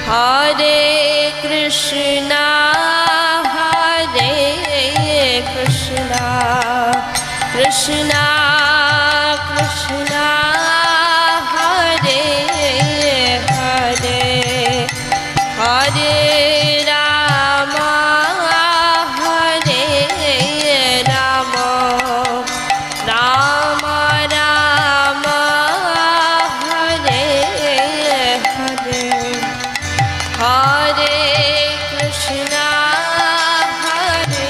Hare Krishna, Hare Krishna, Krishna Krishna, Hare Hare, Hare Rama, Hare Rama, Rama Rama, Hare Hare, Hare Krishna, Hare Krishna, Hare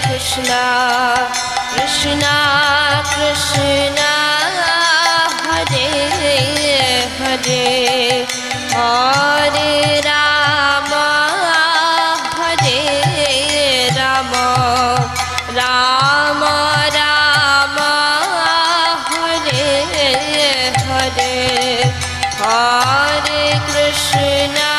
Krishna, Krishna Krishna, Hare Hare, Hare Rama, Hare Rama, Rama Rama, Hare Hare, Hare Krishna.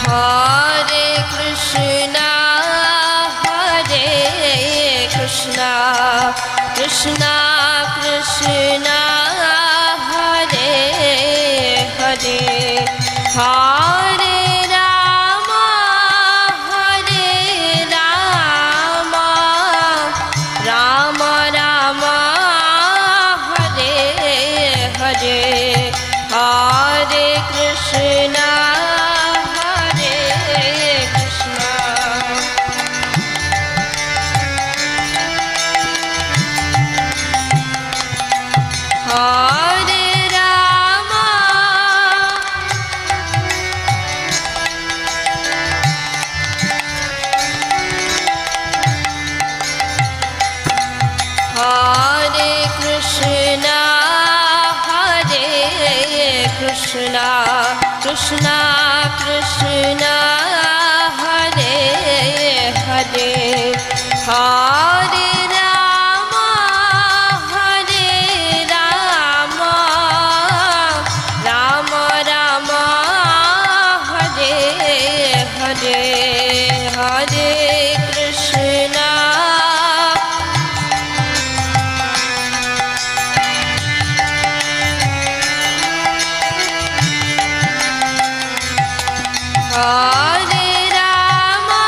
Hare Krishna, Hare Krishna, Krishna Krishna, Hare Hare, Hare Rama, Hare Rama, Rama Rama, Hare Hare, Hare Krishna. Hare Rama, Hare Krishna, Hare Krishna, Krishna Krishna, Hare Hare, Hare Rama, Hare Rama, Rama Rama, Hare Hare, Hare Krishna. Hare Rama,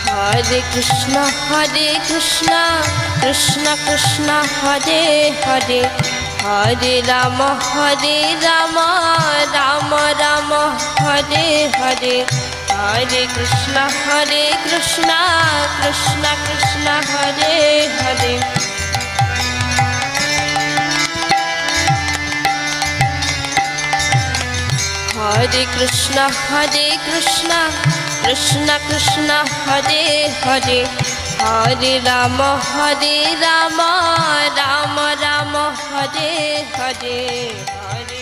Hare Krishna, Hare Krishna, Krishna Krishna, Hare Hare, Hare Rama, Hare Rama, Rama Rama, Hare Hare, Hare Krishna, Hare Krishna, Krishna Krishna, Hare Hare. Hare Krishna, Hare Krishna, Krishna Krishna, Hare Hare, Hare Rama, Hare Rama, Rama Rama, Hare Hare, Hare